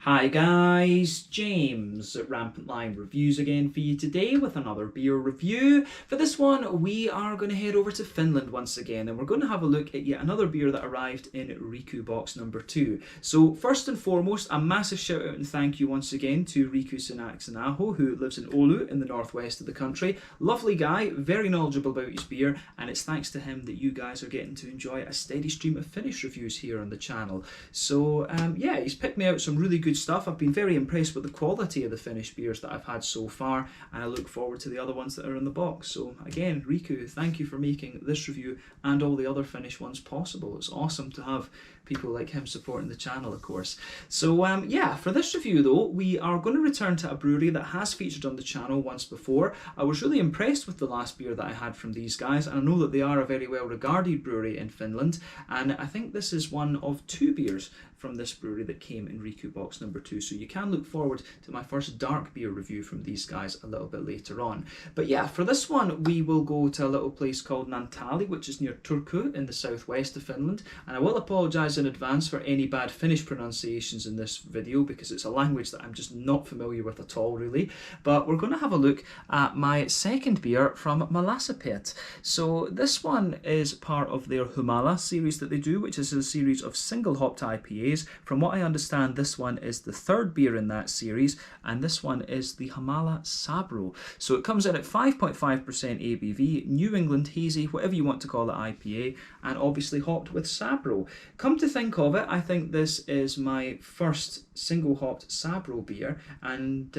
Hi guys, James at Rampant Lion Reviews again for you today with another beer review. For this one we are going to head over to Finland once again, and we're going to have a look at yet another beer that arrived in Riku box number 2. So first and foremost, a massive shout out and thank you once again to Riku Sanaho, who lives in Oulu in the northwest of the country. Lovely guy, very knowledgeable about his beer, and it's thanks to him that you guys are getting to enjoy a steady stream of Finnish reviews here on the channel. So yeah, he's picked me out some really good stuff. I've been very impressed with the quality of the Finnish beers that I've had so far, and I look forward to the other ones that are in the box. So again, Riku, thank you for making this review and all the other Finnish ones possible. It's awesome to have people like him supporting the channel, of course. So yeah, for this review though, we are going to return to a brewery that has featured on the channel once before. I was really impressed with the last beer that I had from these guys, and I know that they are a very well regarded brewery in Finland, and I think this is one of 2 beers from this brewery that came in Riku box number 2, so you can look forward to my first dark beer review from these guys a little bit later on. But yeah, for this one we will go to a little place called Naantali, which is near Turku in the southwest of Finland, and I will apologise in advance for any bad Finnish pronunciations in this video because it's a language that I'm just not familiar with at all really. But we're going to have a look at my second beer from Mallassepät. So this one is part of their Humala series that they do, which is a series of single hopped IPAs. From what I understand, this one is the 3rd beer in that series, and this one is the Humala Sabro. So it comes in at 5.5% ABV, New England hazy, whatever you want to call it, IPA, and obviously hopped with Sabro. Come to think of it, I think this is my first single hopped Sabro beer, and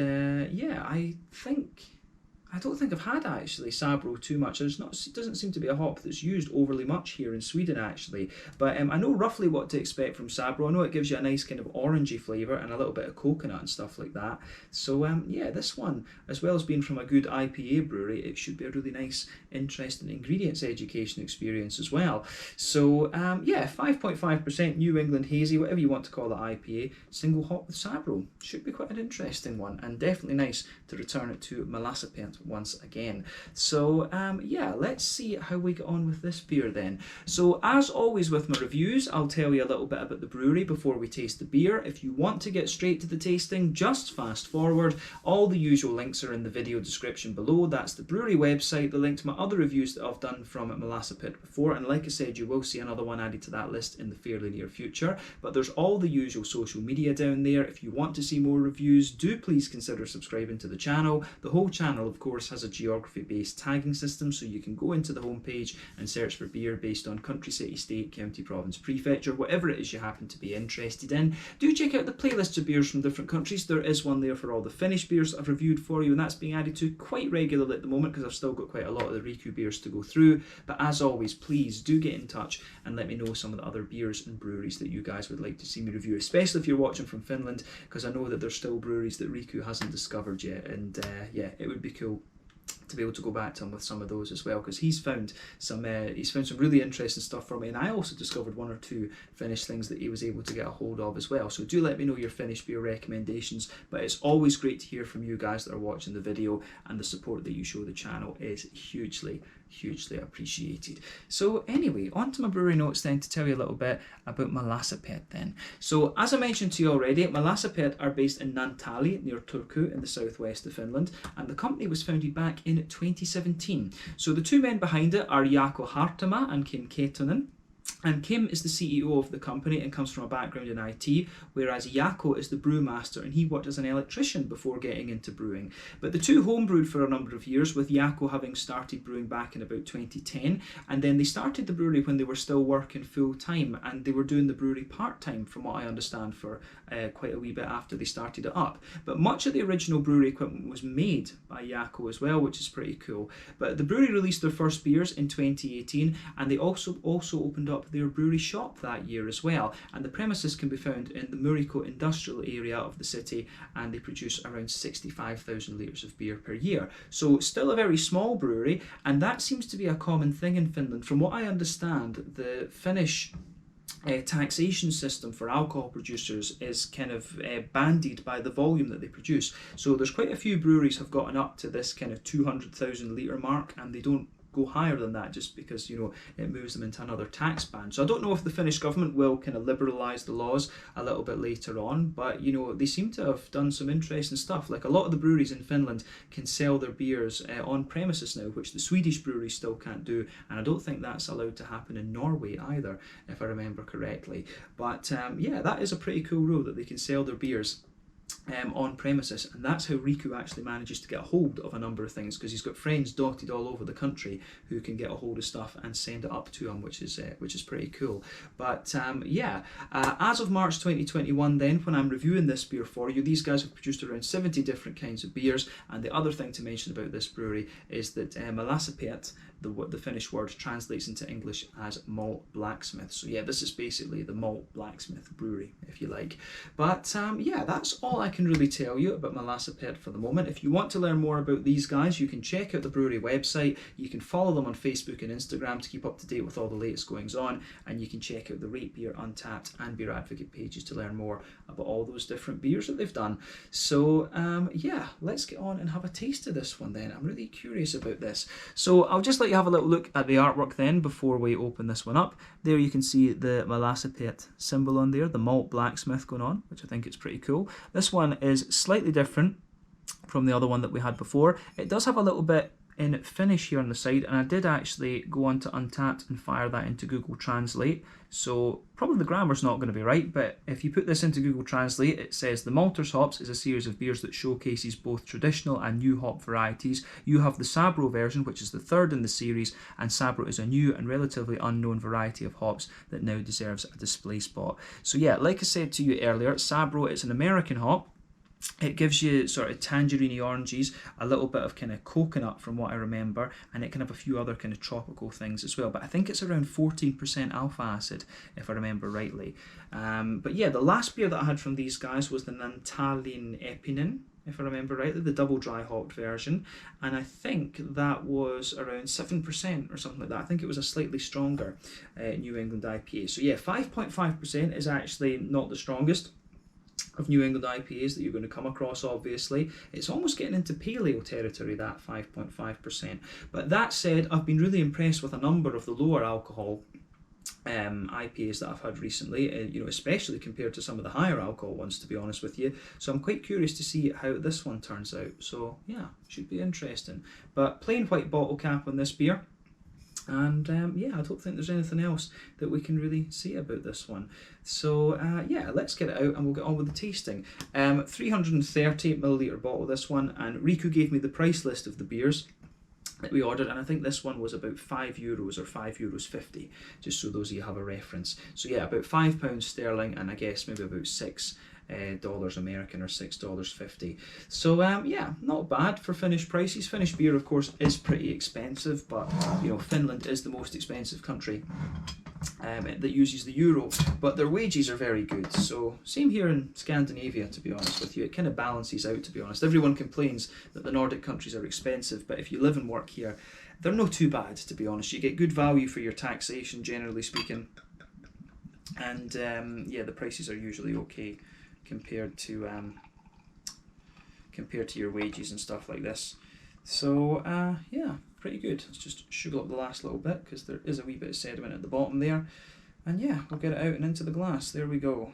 yeah, I don't think I've had actually Sabro too much. It doesn't seem to be a hop that's used overly much here in Sweden actually. But I know roughly what to expect from Sabro. I know it gives you a nice kind of orangey flavour and a little bit of coconut and stuff like that. So yeah, this one, as well as being from a good IPA brewery, it should be a really nice, interesting ingredients education experience as well. So yeah, 5.5% New England hazy, whatever you want to call it, IPA, single hop with Sabro. Should be quite an interesting one, and definitely nice to return it to Mallassepät once again. So yeah, let's see how we get on with this beer then. So as always with my reviews, I'll tell you a little bit about the brewery before we taste the beer. If you want to get straight to the tasting, just fast forward. All the usual links are in the video description below. That's the brewery website, the link to my other reviews that I've done from Mallassepät before, and like I said, you will see another one added to that list in the fairly near future. But there's all the usual social media down there. If you want to see more reviews, do please consider subscribing to the channel. The whole channel, of course, has a geography-based tagging system, so you can go into the homepage and search for beer based on country, city, state, county, province, prefecture, whatever it is you happen to be interested in. Do check out the playlists of beers from different countries. There is one there for all the Finnish beers that I've reviewed for you, and that's being added to quite regularly at the moment because I've still got quite a lot of the Riku beers to go through. But as always, please do get in touch and let me know some of the other beers and breweries that you guys would like to see me review, especially if you're watching from Finland, because I know that there's still breweries that Riku hasn't discovered yet, and yeah, it would be cool to be able to go back to him with some of those as well, because he's found some really interesting stuff for me, and I also discovered 1 or 2 Finnish things that he was able to get a hold of as well. So do let me know your Finnish beer recommendations, but it's always great to hear from you guys that are watching the video, and the support that you show the channel is hugely appreciated. So anyway, on to my brewery notes then to tell you a little bit about Mallassepät then. So as I mentioned to you already, Mallassepät are based in Naantali near Turku in the southwest of Finland, and the company was founded back in 2017. So the 2 men behind it are Jaakko Hartama and Kim Ketonen. And Kim is the CEO of the company and comes from a background in IT, whereas Jaakko is the brewmaster, and he worked as an electrician before getting into brewing. But the 2 homebrewed for a number of years, with Jaakko having started brewing back in about 2010, and then they started the brewery when they were still working full time, and they were doing the brewery part time from what I understand for quite a wee bit after they started it up. But much of the original brewery equipment was made by Jaakko as well, which is pretty cool. But the brewery released their first beers in 2018, and they also opened up their brewery shop that year as well, and the premises can be found in the Muriko industrial area of the city, and they produce around 65,000 litres of beer per year. So still a very small brewery, and that seems to be a common thing in Finland. From what I understand, the Finnish taxation system for alcohol producers is kind of banded by the volume that they produce. So there's quite a few breweries have gotten up to this kind of 200,000 litre mark, and they don't go higher than that just because, you know, it moves them into another tax band. So I don't know if the Finnish government will kind of liberalise the laws a little bit later on, but, you know, they seem to have done some interesting stuff. Like a lot of the breweries in Finland can sell their beers on premises now, which the Swedish breweries still can't do, and I don't think that's allowed to happen in Norway either, if I remember correctly. But yeah, that is a pretty cool rule that they can sell their beers on premises, and that's how Riku actually manages to get a hold of a number of things, because he's got friends dotted all over the country who can get a hold of stuff and send it up to him, which is pretty cool. But yeah, as of March 2021 then, when I'm reviewing this beer for you, these guys have produced around 70 different kinds of beers, and the other thing to mention about this brewery is that Mallassepät, the Finnish word, translates into English as malt blacksmith. So yeah, this is basically the malt blacksmith brewery, if you like. But yeah, that's all I can really tell you about Mallassepät for the moment. If you want to learn more about these guys, you can check out the brewery website. You can follow them on Facebook and Instagram to keep up to date with all the latest goings on, and you can check out the Rate Beer, Untappd and Beer Advocate pages to learn more about all those different beers that they've done. So yeah, let's get on and have a taste of this one then. I'm really curious about this. So I'll just let you have a little look at the artwork then before we open this one up. There you can see the Mallassepät symbol on there, the malt blacksmith going on, which I think is pretty cool. This one is slightly different from the other one that we had before. It does have a little bit in Finnish here on the side, and I did actually go on to Untappd and fire that into Google Translate, so probably the grammar's not going to be right, but if you put this into Google Translate, it says the Malters Hops is a series of beers that showcases both traditional and new hop varieties. You have the Sabro version, which is the third in the series, and Sabro is a new and relatively unknown variety of hops that now deserves a display spot. So yeah, like I said to you earlier, Sabro is an American hop. It gives you sort of tangerine oranges, a little bit of kind of coconut from what I remember, and it can have a few other kind of tropical things as well. But I think it's around 14% alpha acid, if I remember rightly. But yeah, the last beer that I had from these guys was the Naantali, if I remember rightly, the double dry hopped version, and I think that was around 7% or something like that. I think it was a slightly stronger New England IPA. So yeah, 5.5% is actually not the strongest of New England IPAs that you're going to come across, obviously. It's almost getting into paleo territory, that 5.5%. But that said, I've been really impressed with a number of the lower alcohol IPAs that I've had recently, you know, especially compared to some of the higher alcohol ones, to be honest with you. So I'm quite curious to see how this one turns out. So yeah, should be interesting. But plain white bottle cap on this beer. And yeah, I don't think there's anything else that we can really say about this one. So yeah, let's get it out and we'll get on with the tasting. 330 milliliter bottle, this one, and Riku gave me the price list of the beers that we ordered, and I think this one was about €5 or €5.50, just so those of you have a reference. So yeah, about £5 sterling, and I guess maybe about $6 American or $6.50. So yeah, not bad for Finnish prices. Finnish beer, of course, is pretty expensive, but you know, Finland is the most expensive country that uses the euro, but their wages are very good. So same here in Scandinavia, to be honest with you. It kind of balances out, to be honest. Everyone complains that the Nordic countries are expensive, but if you live and work here, they're not too bad, to be honest. You get good value for your taxation, generally speaking, and yeah, the prices are usually okay compared to your wages and stuff like this. So yeah, pretty good. Let's just sugar up the last little bit because there is a wee bit of sediment at the bottom there, and yeah, we'll get it out and into the glass. There we go.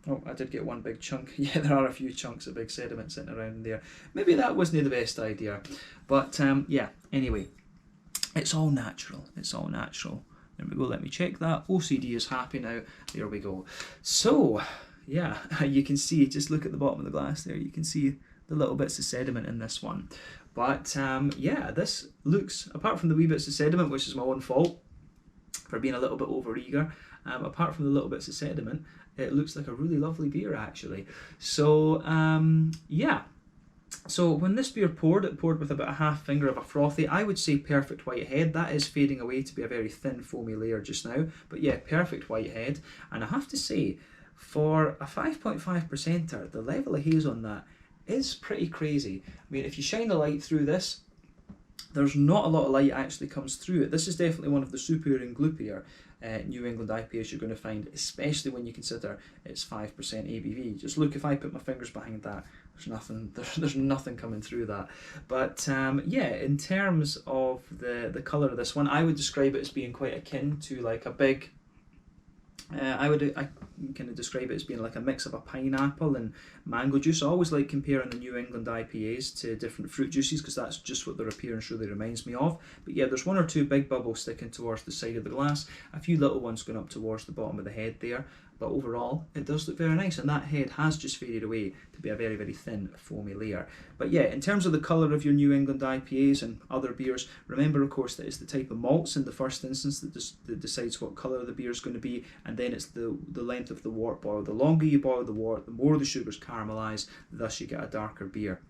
Oh, I did get one big chunk. Yeah, there are a few chunks of big sediment sitting around there. Maybe that wasn't the best idea, but yeah, anyway, it's all natural. It's all natural. There we go. Let me check that. OCD is happy now. There we go. So yeah, you can see, just look at the bottom of the glass there, you can see the little bits of sediment in this one. But yeah, this looks, apart from the wee bits of sediment, which is my own fault for being a little bit over eager, apart from the little bits of sediment, it looks like a really lovely beer actually. So yeah, so when this beer poured, it poured with about a half finger of a frothy, I would say perfect white head. That is fading away to be a very thin foamy layer just now, but yeah, perfect white head. And I have to say, for a 5.5%er, the level of haze on that is pretty crazy. I mean, if you shine the light through this, there's not a lot of light actually comes through it. This is definitely one of the superior and gloopier New England IPAs you're going to find, especially when you consider it's 5% ABV. Just look, if I put my fingers behind that, there's nothing coming through that. But yeah, in terms of the colour of this one, I would describe it as being quite akin to like a big, I kind of describe it as being like a mix of a pineapple and mango juice. I always like comparing the New England IPAs to different fruit juices because that's just what their appearance really reminds me of. But yeah, there's one or two big bubbles sticking towards the side of the glass, a few little ones going up towards the bottom of the head there. But overall, it does look very nice, and that head has just faded away to be a very, very thin, foamy layer. But yeah, in terms of the colour of your New England IPAs and other beers, remember, of course, that it's the type of malts in the first instance that decides what colour the beer is going to be, and then it's the length of the wort boil. The longer you boil the wort, the more the sugars caramelise, thus you get a darker beer.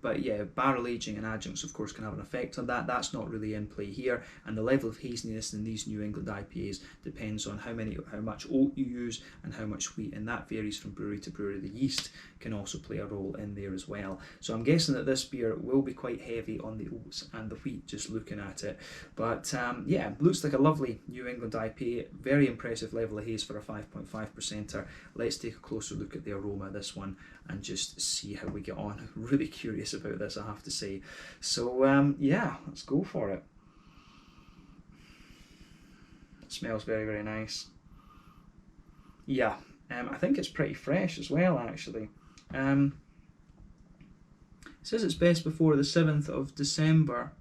But yeah, barrel aging and adjuncts of course can have an effect on that. That's not really in play here, and the level of haziness in these New England IPAs depends on how much oat you use and how much wheat, and that varies from brewery to brewery. The yeast can also play a role in there as well. So I'm guessing that this beer will be quite heavy on the oats and the wheat just looking at it. But yeah, looks like a lovely New England IPA, very impressive level of haze for a 5.5%er. Let's take a closer look at the aroma of this one and just see how we get on. I'm really curious about this, I have to say. So yeah, let's go for it. It smells very, very nice. Yeah, I think it's pretty fresh as well, actually. It says it's best before the 7th of December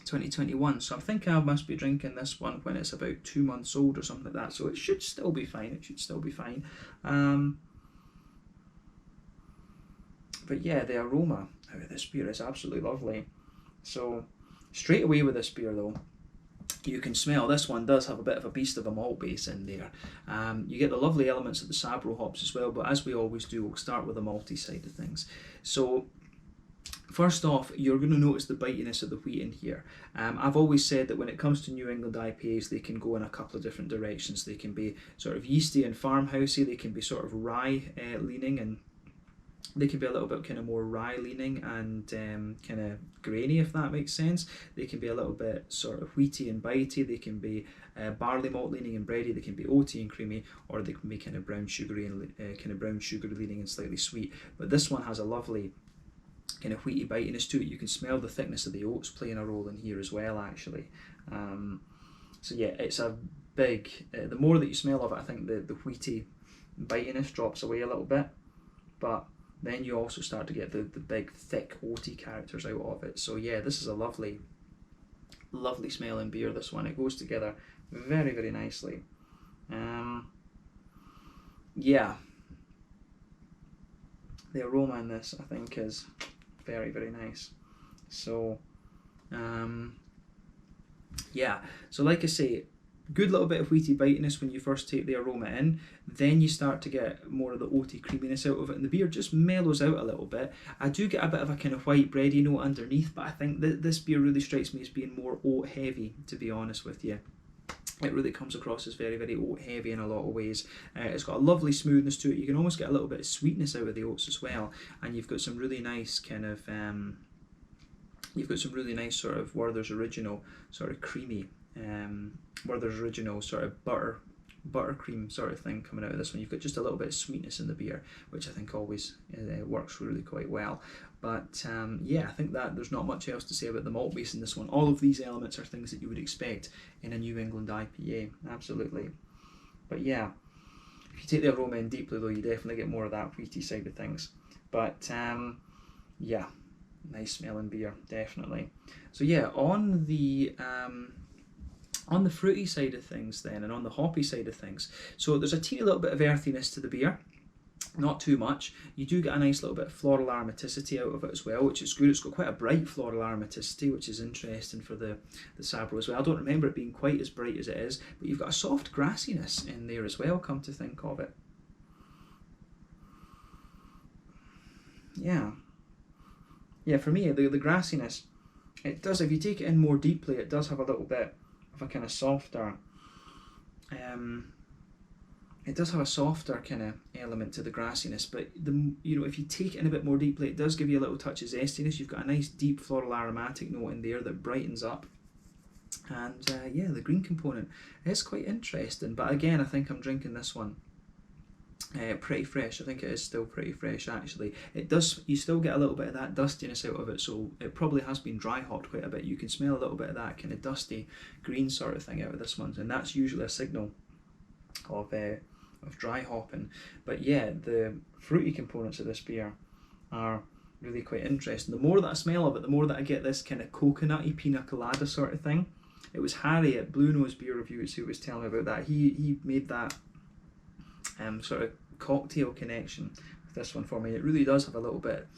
2021, so I think I must be drinking this one when it's about 2 months old or something like that, so it should still be fine. It should still be fine. But yeah, the aroma out of this beer is absolutely lovely. So straight away with this beer though, you can smell this one does have a bit of a beast of a malt base in there. You get the lovely elements of the Sabro hops as well, but as we always do, we'll start with the malty side of things. So first off, you're going to notice the bitiness of the wheat in here. I've always said that when it comes to New England IPAs, they can go in a couple of different directions. They can be sort of yeasty and farmhousey, they can be sort of rye leaning, and they can be a little bit kind of more rye leaning and kind of grainy, if that makes sense. They can be a little bit sort of wheaty and bitey. They can be barley malt leaning and bready. They can be oaty and creamy, or they can be kind of brown sugary and brown sugar leaning and slightly sweet. But this one has a lovely kind of wheaty bitiness to it. You can smell the thickness of the oats playing a role in here as well, actually. So yeah, it's a big. The more that you smell of it, I think the wheaty bitiness drops away a little bit, but then you also start to get the big, thick, oaty characters out of it. So yeah, this is a lovely, lovely smelling beer, this one. It goes together very, very nicely. Yeah. The aroma in this, I think, is very, very nice. So, yeah. So like I say, good little bit of wheaty bitiness when you first take the aroma in, then you start to get more of the oaty creaminess out of it, and the beer just mellows out a little bit. I do get a bit of a kind of white bready note underneath, but I think that this beer really strikes me as being more oat heavy, to be honest with you. It really comes across as very, very oat heavy in a lot of ways. It's got a lovely smoothness to it. You can almost get a little bit of sweetness out of the oats as well, and you've got some really nice kind of sort of Werther's Original sort of creamy Werther's Original sort of buttercream sort of thing coming out of this one. You've got just a little bit of sweetness in the beer, which I think always works really quite well. But yeah, I think that there's not much else to say about the malt base in this one. All of these elements are things that you would expect in a New England IPA, absolutely. But yeah, if you take the aroma in deeply though, you definitely get more of that wheaty side of things. But yeah, nice smelling beer, definitely. So yeah, on the fruity side of things then, and on the hoppy side of things, so there's a teeny little bit of earthiness to the beer, not too much. You do get a nice little bit of floral aromaticity out of it as well, which is good. It's got quite a bright floral aromaticity, which is interesting for the Sabro as well. I don't remember it being quite as bright as it is, but you've got a soft grassiness in there as well, come to think of it. Yeah, for me, the grassiness, it does, if you take it in more deeply, it does have a little bit of a kind of softer, it does have a softer kind of element to the grassiness, but if you take it in a bit more deeply, it does give you a little touch of zestiness. You've got a nice deep floral aromatic note in there that brightens up And yeah, the green component is quite interesting. But again, I think I'm drinking this one pretty fresh. I think it is still pretty fresh actually. It does, you still get a little bit of that dustiness out of it, so it probably has been dry hopped quite a bit. You can smell a little bit of that kind of dusty green sort of thing out of this one, and that's usually a signal of dry hopping. But yeah, the fruity components of this beer are really quite interesting. The more that I smell of it, the more that I get this kind of coconutty pina colada sort of thing. It was Harry at Blue Nose Beer Reviews who was telling me about that. He made that sort of cocktail connection with this one for me. It really does have a little bit,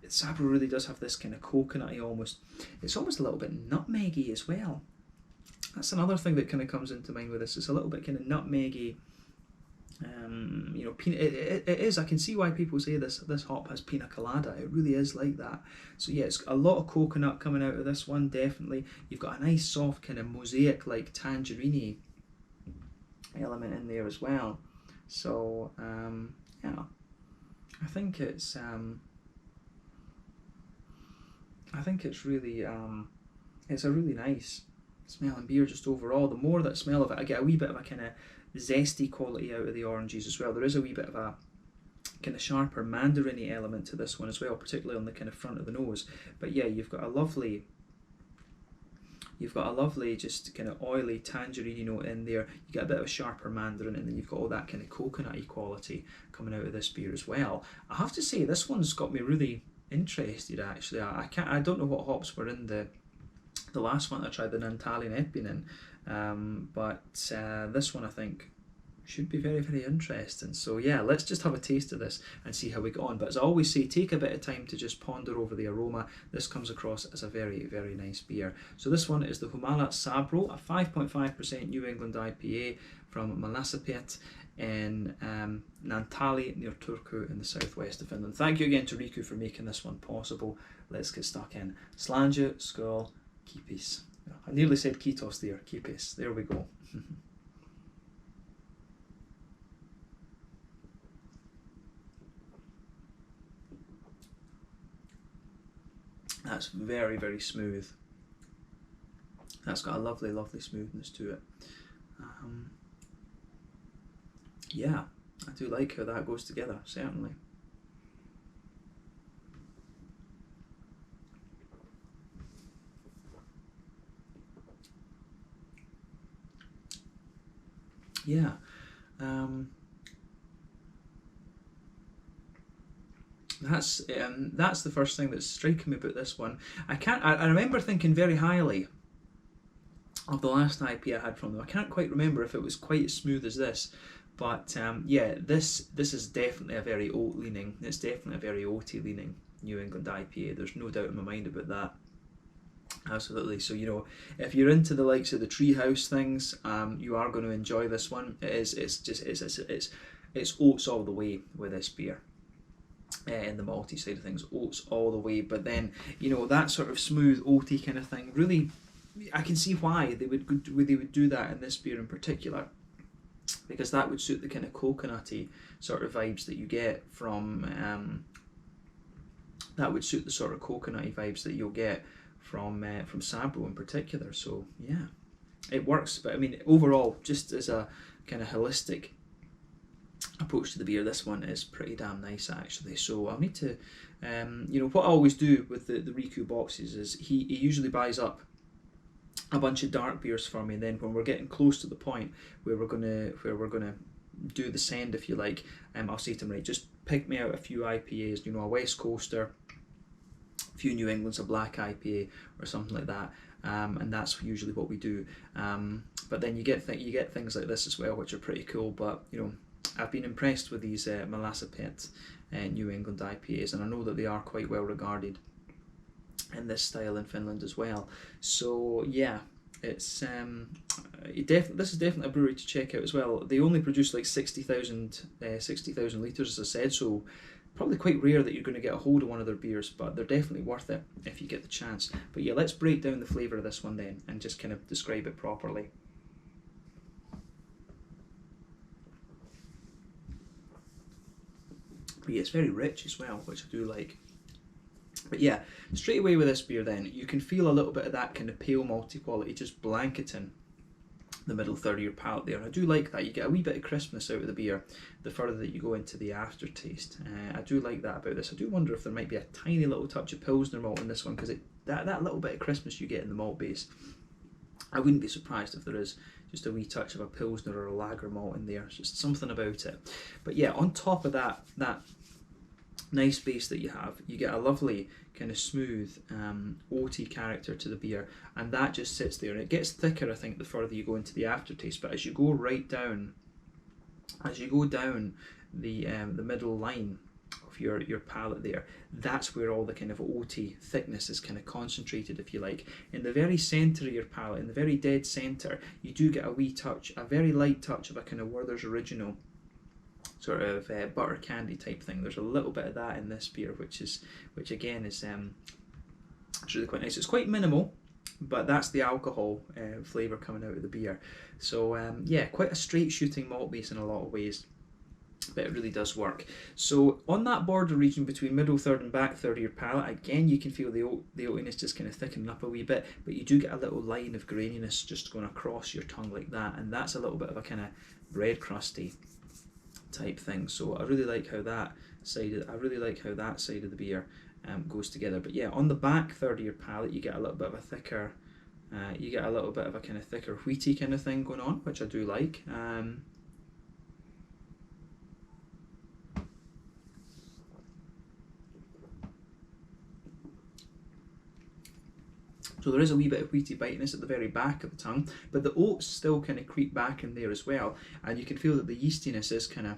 Sabro really does have this kind of coconutty almost, it's almost a little bit nutmeggy as well. That's another thing that kind of comes into mind with this. It's a little bit kind of nutmeggy. You know, it is. I can see why people say this hop has pina colada. It really is like that. So yeah, it's a lot of coconut coming out of this one. Definitely, you've got a nice soft kind of mosaic like tangerine element in there as well. So yeah, I think it's really it's a really nice smelling beer just overall. The more that I smell of it, I get a wee bit of a kind of zesty quality out of the oranges as well. There is a wee bit of a kind of sharper mandarin-y element to this one as well, particularly on the kind of front of the nose. But yeah, you've got a lovely just kind of oily tangerine note in there. You get a bit of a sharper mandarin, and then you've got all that kind of coconutty quality coming out of this beer as well. I have to say, this one's got me really interested actually. I don't know what hops were in the last one I tried, the Naantali and Pienpanimo-olut, but this one I think should be very, very interesting. So yeah, let's just have a taste of this and see how we get on. But as I always say, take a bit of time to just ponder over the aroma. This comes across as a very, very nice beer. So this one is the Humala Sabro, a 5.5% New England IPA from Mallassepät in Naantali near Turku in the southwest of Finland. Thank you again to Riku for making this one possible. Let's get stuck in. Slange, skål, kipis. I nearly said kitos there, kipis. There we go. That's very, very smooth. That's got a lovely, lovely smoothness to it. Yeah, I do like how that goes together, certainly. Yeah. That's the first thing that's striking me about this one. I remember thinking very highly of the last IPA I had from them. I can't quite remember if it was quite as smooth as this, but yeah, this is definitely a very oat leaning. It's definitely a very oaty leaning New England IPA. There's no doubt in my mind about that. Absolutely. So you know, if you're into the likes of the treehouse things, you are going to enjoy this one. It's oats all the way with this beer. In the malty side of things, oats all the way, but then you know that sort of smooth oaty kind of thing, really I can see why they would do that in this beer in particular, because that would suit the kind of coconutty sort of vibes that you get from that would suit the sort of coconutty vibes that you'll get from Sabro in particular. So yeah, it works. But I mean, overall, just as a kind of holistic approach to the beer, this one is pretty damn nice actually. So I'll need to you know, what I always do with the Riku boxes is he usually buys up a bunch of dark beers for me, and then when we're getting close to the point where we're gonna do the send, if you like, I'll say to him, right, just pick me out a few IPAs, you know, a West Coaster, a few New England's, a black IPA or something like that, and that's usually what we do. But then you get things like this as well, which are pretty cool. But you know, I've been impressed with these Mallassepät New England IPAs, and I know that they are quite well regarded in this style in Finland as well. So yeah, it's this is definitely a brewery to check out as well. They only produce like 60,000 litres, as I said, so probably quite rare that you're going to get a hold of one of their beers, but they're definitely worth it if you get the chance. But yeah, let's break down the flavour of this one then and just kind of describe it properly. But yeah, it's very rich as well, which I do like. But yeah, straight away with this beer then, you can feel a little bit of that kind of pale malty quality just blanketing the middle third of your palate there. I do like that. You get a wee bit of crispness out of the beer the further that you go into the aftertaste. I do like that about this. I do wonder if there might be a tiny little touch of Pilsner malt in this one, because that little bit of crispness you get in the malt base, I wouldn't be surprised if there is just a wee touch of a Pilsner or a lager malt in there. It's just something about it. But yeah, on top of that nice base that you have, you get a lovely kind of smooth oaty character to the beer, and that just sits there, and it gets thicker I think the further you go into the aftertaste. But as you go down the middle line of your palate there, that's where all the kind of oaty thickness is kind of concentrated, if you like. In the very centre of your palate, in the very dead centre, you do get a wee touch, a very light touch of a kind of Werther's Original sort of butter candy type thing. There's a little bit of that in this beer, which again is it's really quite nice. It's quite minimal, but that's the alcohol flavour coming out of the beer. So yeah, quite a straight shooting malt base in a lot of ways, but it really does work. So on that border region between middle third and back third of your palate, again you can feel the oatiness just kind of thickening up a wee bit, but you do get a little line of graininess just going across your tongue like that, and that's a little bit of a kind of bread crusty type thing. So I really like how that side of the beer goes together. But yeah, on the back third of your palate, you get a little bit of a thicker, kind of thicker wheaty kind of thing going on, which I do like. So there is a wee bit of wheaty bitiness at the very back of the tongue, but the oats still kind of creep back in there as well, and you can feel that the yeastiness is kind of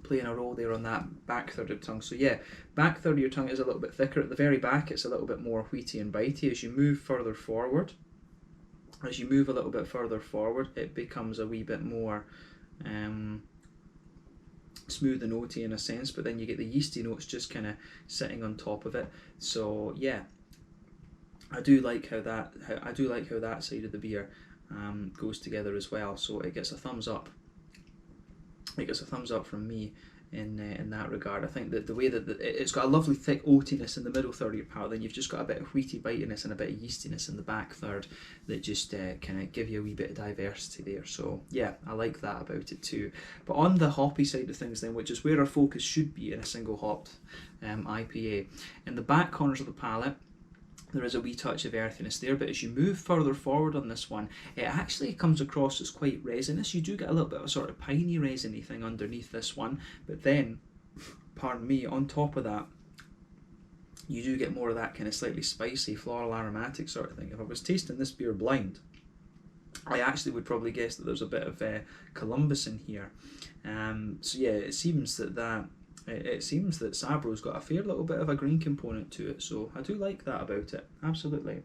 playing a role there on that back third of the tongue. So yeah, back third of your tongue is a little bit thicker. At the very back, it's a little bit more wheaty and bitey. As you move a little bit further forward, it becomes a wee bit more smooth and oaty in a sense, but then you get the yeasty notes just kind of sitting on top of it. So yeah, I do like how that side of the beer goes together as well. So it gets a thumbs up. It gets a thumbs up from me in that regard. I think that the way that it's got a lovely thick oatiness in the middle third of your palate, then you've just got a bit of wheaty bitiness and a bit of yeastiness in the back third that just kind of give you a wee bit of diversity there. So yeah, I like that about it too. But on the hoppy side of things then, which is where our focus should be in a single hopped IPA, in the back corners of the palate, there is a wee touch of earthiness there, but as you move further forward on this one, it actually comes across as quite resinous. You do get a little bit of a sort of piney resiny thing underneath this one, but then, pardon me, on top of that, you do get more of that kind of slightly spicy, floral aromatic sort of thing. If I was tasting this beer blind, I actually would probably guess that there's a bit of Columbus in here. So yeah, it seems that Sabro's got a fair little bit of a green component to it, so I do like that about it, absolutely.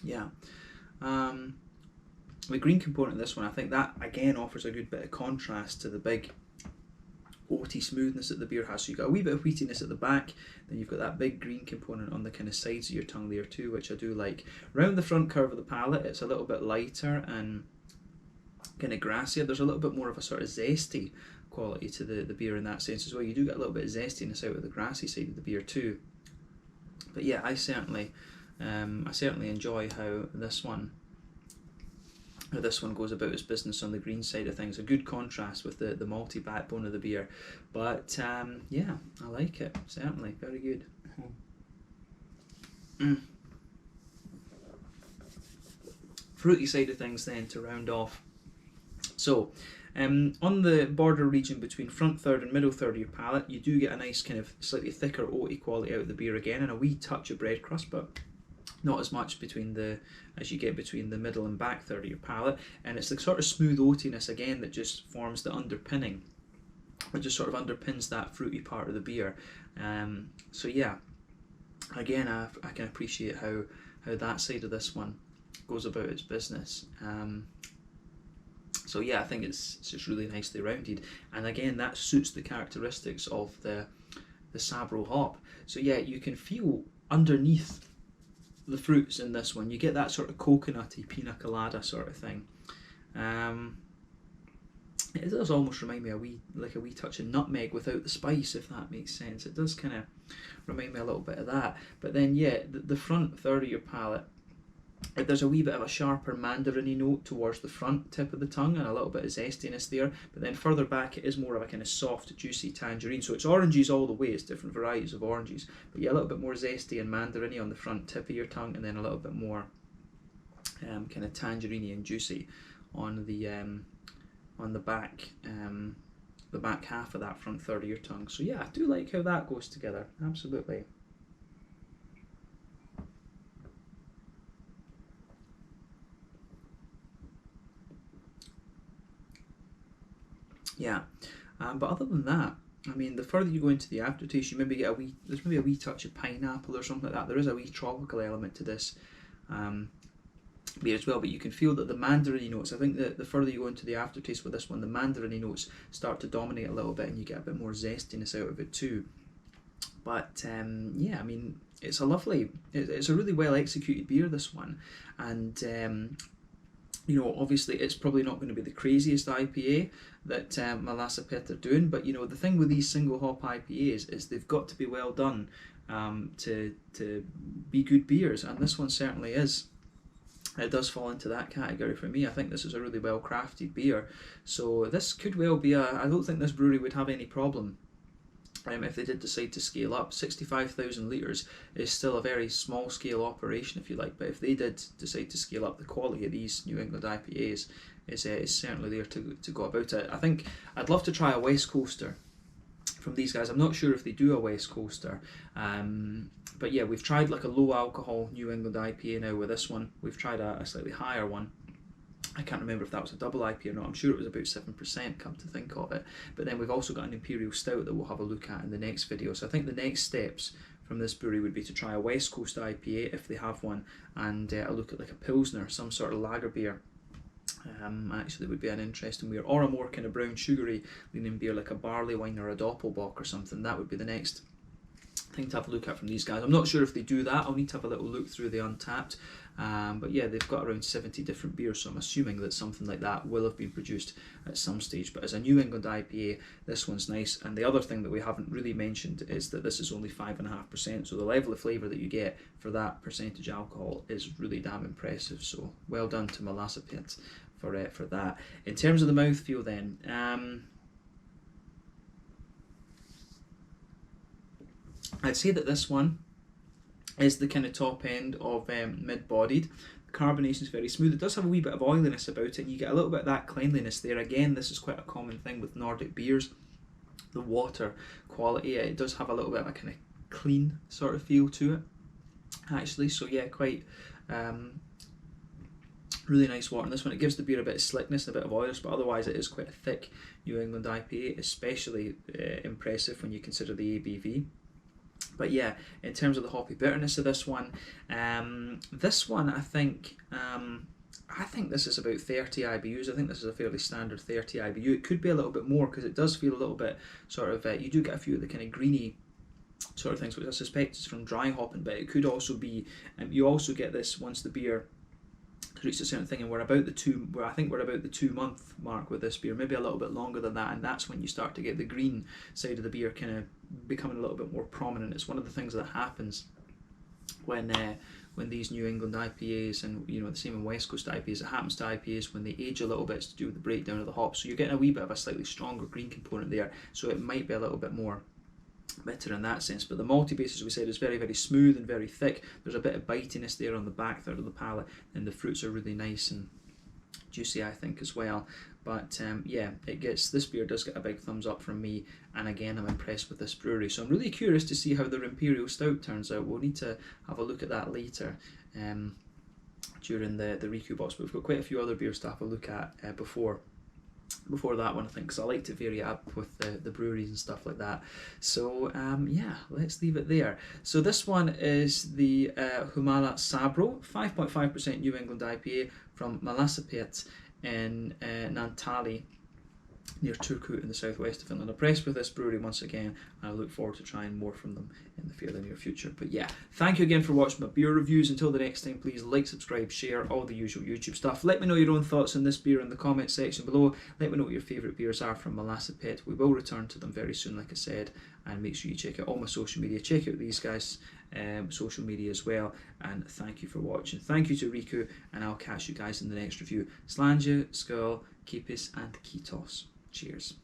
Yeah, the green component of this one, I think that again offers a good bit of contrast to the big oaty smoothness that the beer has. So you've got a wee bit of wheatiness at the back, then you've got that big green component on the kind of sides of your tongue there too, which I do like. Round the front curve of the palate, it's a little bit lighter and kind of grassier. There's a little bit more of a sort of zesty quality to the beer in that sense as well. You do get a little bit of zestiness out of the grassy side of the beer too. But yeah, I certainly enjoy how this one goes about its business on the green side of things. A good contrast with the malty backbone of the beer. But yeah, I like it, certainly, very good. Fruity side of things then to round off. So on the border region between front third and middle third of your palate, you do get a nice kind of slightly thicker oaty quality out of the beer again, and a wee touch of bread crust, but not as much as you get between the middle and back third of your palate. And it's the sort of smooth oatiness again that just forms the underpinning, it just sort of underpins that fruity part of the beer. So yeah, again, I can appreciate how that side of this one goes about its business. So yeah, I think it's just really nicely rounded, and again that suits the characteristics of the Sabro hop. So yeah, you can feel underneath the fruits in this one. You get that sort of coconutty pina colada sort of thing. It does almost remind me a wee touch of nutmeg without the spice, if that makes sense. It does kind of remind me a little bit of that. But then, yeah, the front third of your palate, there's a wee bit of a sharper mandarin-y note towards the front tip of the tongue and a little bit of zestiness there. But then further back, it is more of a kind of soft, juicy tangerine. So it's oranges all the way. It's different varieties of oranges. But yeah, a little bit more zesty and mandarin-y on the front tip of your tongue, and then a little bit more kind of tangerine-y and juicy on the back half of that front third of your tongue. So yeah, I do like how that goes together. Absolutely. Yeah, but other than that, I mean, the further you go into the aftertaste, you maybe get there's maybe a wee touch of pineapple or something like that. There is a wee tropical element to this beer as well, but you can feel that the mandarin-y notes, I think that the further you go into the aftertaste with this one, the mandarin-y notes start to dominate a little bit and you get a bit more zestiness out of it too. But yeah, I mean, it's a really well executed beer, this one, and you know, obviously it's probably not going to be the craziest IPA that Mallassepät are doing, but you know, the thing with these single hop IPAs is they've got to be well done to be good beers, and this one certainly is. It does fall into that category for me. I think this is a really well crafted beer, so this could well be I don't think this brewery would have any problem if they did decide to scale up. 65,000 litres is still a very small scale operation, if you like, but if they did decide to scale up, the quality of these New England IPAs is certainly there to go about it. I think I'd love to try a West Coaster from these guys. I'm not sure if they do a West Coaster, but yeah, we've tried like a low alcohol New England IPA now with this one. We've tried a slightly higher one. I can't remember if that was a double IPA or not. I'm sure it was about 7%, come to think of it. But then we've also got an Imperial Stout that we'll have a look at in the next video. So I think the next steps from this brewery would be to try a West Coast IPA if they have one, and a look at like a Pilsner, some sort of lager beer. Actually would be an interesting beer, or a more kind of brown sugary leaning beer like a barley wine or a Doppelbock or something. That would be the next thing to have a look at from these guys. I'm not sure if they do that. I'll need to have a little look through the Untappd. But yeah, they've got around 70 different beers, so I'm assuming that something like that will have been produced at some stage. But as a New England IPA, this one's nice. And the other thing that we haven't really mentioned is that this is only 5.5%, so the level of flavour that you get for that percentage alcohol is really damn impressive. So well done to Mallassepät for that. In terms of the mouthfeel then, I'd say that this one is the kind of top end of mid-bodied. The carbonation is very smooth. It does have a wee bit of oiliness about it, and you get a little bit of that cleanliness there. Again, this is quite a common thing with Nordic beers. The water quality, it does have a little bit of a kind of clean sort of feel to it, actually. So yeah, quite really nice water. And this one, it gives the beer a bit of slickness and a bit of oiliness, but otherwise it is quite a thick New England IPA, especially impressive when you consider the ABV. But yeah, in terms of the hoppy bitterness of this one I think this is about 30 IBUs. I think this is a fairly standard 30 IBU. It could be a little bit more because it does feel a little bit sort of, you do get a few of the kind of greeny sort of things, which I suspect is from dry hopping, but it could also be, you also get this once the beer reach a certain thing, and I think we're about the 2 month mark with this beer, maybe a little bit longer than that, and that's when you start to get the green side of the beer kind of becoming a little bit more prominent. It's one of the things that happens when these New England IPAs, and you know, the same in West Coast IPAs, it happens to IPAs when they age a little bit. It's to do with the breakdown of the hops, so you're getting a wee bit of a slightly stronger green component there, so it might be a little bit more bitter in that sense. But the malty base, as we said, is very, very smooth and very thick. There's a bit of bitiness there on the back third of the palate, and the fruits are really nice and juicy, I think, as well. But yeah, this beer does get a big thumbs up from me, and again, I'm impressed with this brewery. So I'm really curious to see how their Imperial Stout turns out. We'll need to have a look at that later during the Riku box, but we've got quite a few other beers to have a look at before that one, I think, because I like to vary it up with the breweries and stuff like that. So yeah, let's leave it there. So this one is the Humala Sabro, 5.5% New England IPA from Mallassepät in Naantali near Turku in the southwest of Finland. Impressed with this brewery once again, and I look forward to trying more from them in the fairly near future. But yeah, thank you again for watching my beer reviews. Until the next time, please like, subscribe, share, all the usual YouTube stuff. Let me know your own thoughts on this beer in the comment section below. Let me know what your favourite beers are from Mallassepät. We will return to them very soon, like I said, and make sure you check out all my social media. Check out these guys' social media as well, and thank you for watching. Thank you to Riku, and I'll catch you guys in the next review. Slàinte, skål, kipis and kitos. Cheers.